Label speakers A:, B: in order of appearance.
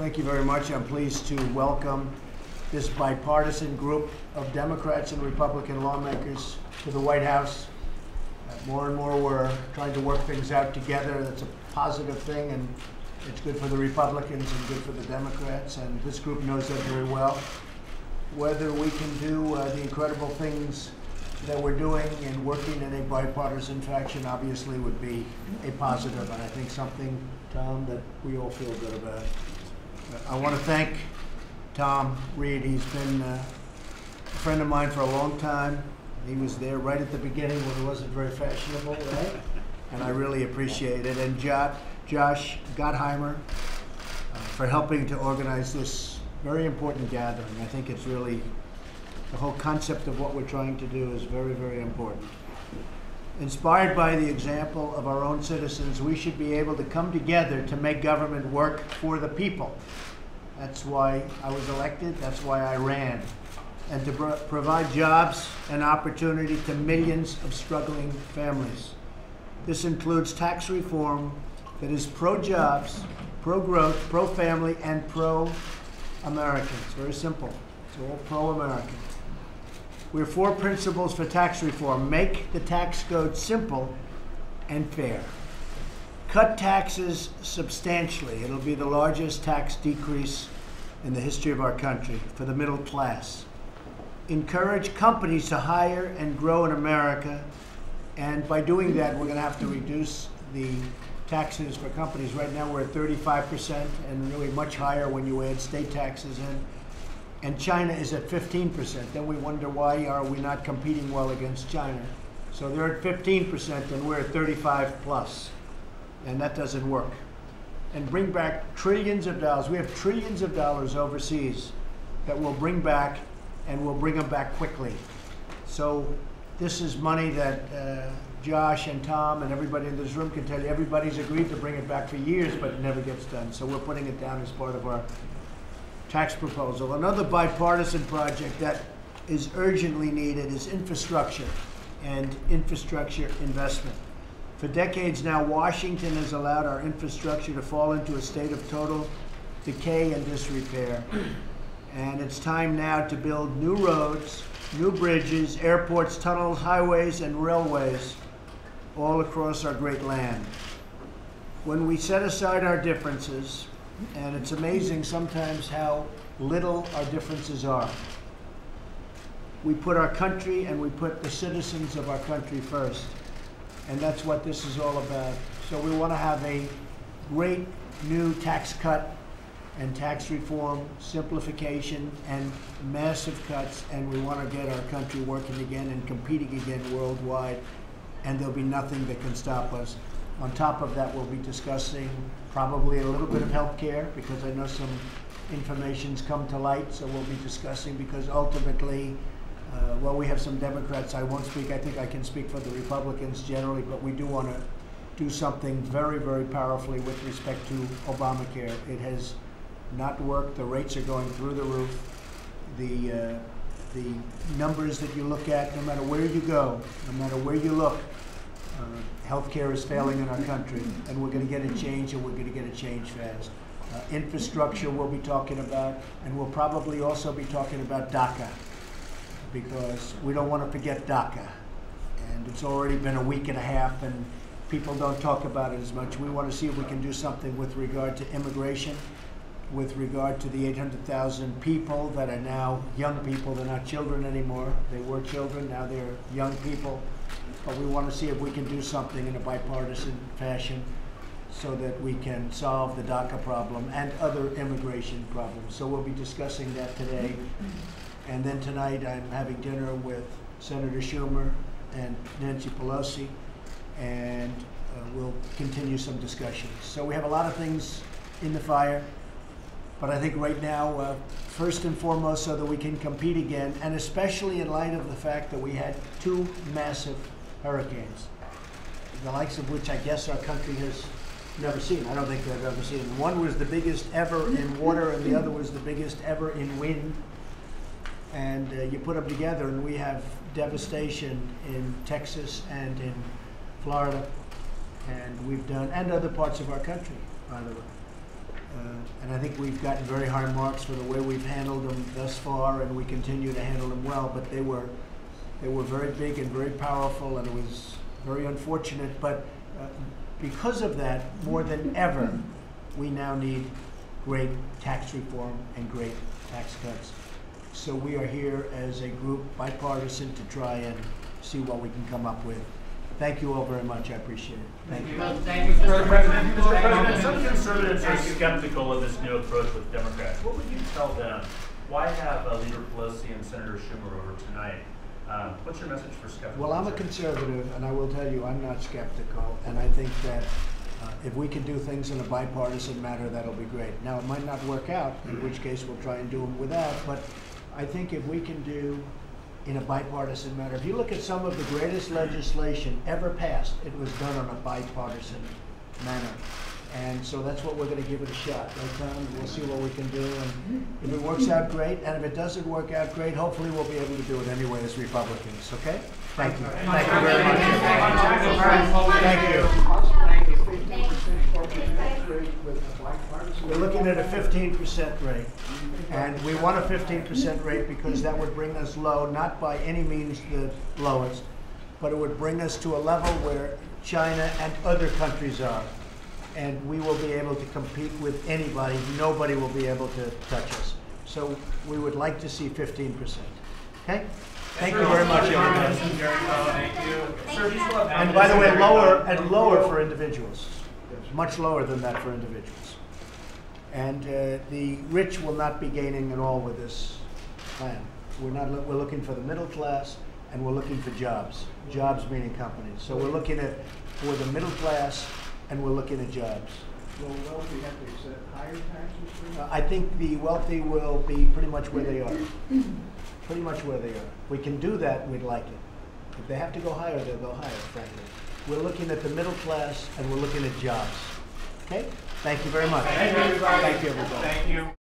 A: Thank you very much. I'm pleased to welcome this bipartisan group of Democrats and Republican lawmakers to the White House. More and more we're trying to work things out together. That's a positive thing, and it's good for the Republicans and good for the Democrats, and this group knows that very well. Whether we can do the incredible things that we're doing and working in a bipartisan fashion obviously would be a positive, and I think something, Tom, that we all feel good about. I want to thank Tom Reed. He's been a friend of mine for a long time. He was there right at the beginning when it wasn't very fashionable, right? And I really appreciate it. And Josh Gottheimer for helping to organize this very important gathering. I think it's really, the whole concept of what we're trying to do is very, very important. Inspired by the example of our own citizens, we should be able to come together to make government work for the people. That's why I was elected, that's why I ran. And to provide jobs and opportunity to millions of struggling families. This includes tax reform that is pro-jobs, pro-growth, pro-family, and pro-American. It's very simple. It's all pro-American. We have 4 principles for tax reform. Make the tax code simple and fair. Cut taxes substantially. It'll be the largest tax decrease in the history of our country for the middle class. Encourage companies to hire and grow in America, and by doing that, we're going to have to reduce the taxes for companies. Right now, we're at 35%, and really much higher when you add state taxes in. And China is at 15%. Then we wonder, why are we not competing well against China? So they're at 15%, and we're at 35 plus, and that doesn't work. And bring back trillions of dollars. We have trillions of dollars overseas that we'll bring back, and we'll bring them back quickly. So this is money that Josh and Tom and everybody in this room can tell you, everybody's agreed to bring it back for years, but it never gets done. So we're putting it down as part of our tax proposal. Another bipartisan project that is urgently needed is infrastructure and infrastructure investment. For decades now, Washington has allowed our infrastructure to fall into a state of total decay and disrepair. And it's time now to build new roads, new bridges, airports, tunnels, highways, and railways all across our great land. When we set aside our differences, and it's amazing sometimes how little our differences are, we put our country and we put the citizens of our country first. And that's what this is all about. So we want to have a great new tax cut and tax reform, simplification, and massive cuts, and we want to get our country working again and competing again worldwide, and there'll be nothing that can stop us. On top of that, we'll be discussing probably a little bit of health care, because I know some information's come to light, so we'll be discussing, because ultimately, well, we have some Democrats. I won't speak. I think I can speak for the Republicans generally, but we do want to do something very, very powerfully with respect to Obamacare. It has not worked. The rates are going through the roof. The numbers that you look at, no matter where you go, no matter where you look, healthcare is failing in our country, and we're going to get it changed, and we're going to get it changed fast. Infrastructure we'll be talking about, and we'll probably also be talking about DACA, because we don't want to forget DACA. And it's already been a week and a half, and people don't talk about it as much. We want to see if we can do something with regard to immigration, with regard to the 800,000 people that are now young people. They're not children anymore. They were children, now they're young people. But we want to see if we can do something in a bipartisan fashion so that we can solve the DACA problem and other immigration problems. So we'll be discussing that today. And then tonight I'm having dinner with Senator Schumer and Nancy Pelosi, and we'll continue some discussions. So we have a lot of things in the fire. But I think right now, first and foremost, so that we can compete again, and especially in light of the fact that we had 2 massive hurricanes, the likes of which I guess our country has never seen. I don't think they've ever seen. One was the biggest ever in water, and the other was the biggest ever in wind. And you put them together, and we have devastation in Texas and in Florida, and we've done, and other parts of our country, by the way. And I think we've gotten very high marks for the way we've handled them thus far, and we continue to handle them well. But they were very big and very powerful, and it was very unfortunate. But because of that, more than ever, we now need great tax reform and great tax cuts. So we are here as a group, bipartisan, to try and see what we can come up with. Thank you all very much. I appreciate it. Thank you.
B: Thank you, Mr. President.
C: Mr. President, some conservatives are skeptical of this new approach with Democrats. What would you tell them? Why have Leader Pelosi and Senator Schumer over tonight? What's your message for skeptics?
A: Well, I'm a conservative, and I will tell you I'm not skeptical, and I think that if we can do things in a bipartisan manner, that'll be great. Now, it might not work out, in which case we'll try and do them without, but I think if we can do in a bipartisan manner, if you look at some of the greatest legislation ever passed, it was done on a bipartisan manner. And so that's what we're going to give it a shot. Right, Tom? We'll see what we can do. And if it works out, great. And if it doesn't work out, great. Hopefully we'll be able to do it anyway as Republicans. Okay? Thank you. Thank you very much. Thank you. We're looking at a 15% rate. And we want a 15% rate because that would bring us low, not by any means the lowest, but it would bring us to a level where China and other countries are. And we will be able to compete with anybody. Nobody will be able to touch us. So we would like to see 15%. Okay? Thank you very much, everybody.
C: Thank you.
A: And by the way, lower for individuals. Much lower than that for individuals. And the rich will not be gaining at all with this plan. We're looking for the middle class, and we're looking for jobs. Jobs meaning companies. So we're looking at for the middle class, and we're looking at jobs.
D: Will wealthy have to accept higher taxes?
A: I think the wealthy will be pretty much where they are. Pretty much where they are. If we can do that, we'd like it. If they have to go higher, they'll go higher, frankly. We're looking at the middle class, and we're looking at jobs. Okay? Thank you very much.
C: Thank you, everybody.
A: Thank you, everybody.
C: Thank you.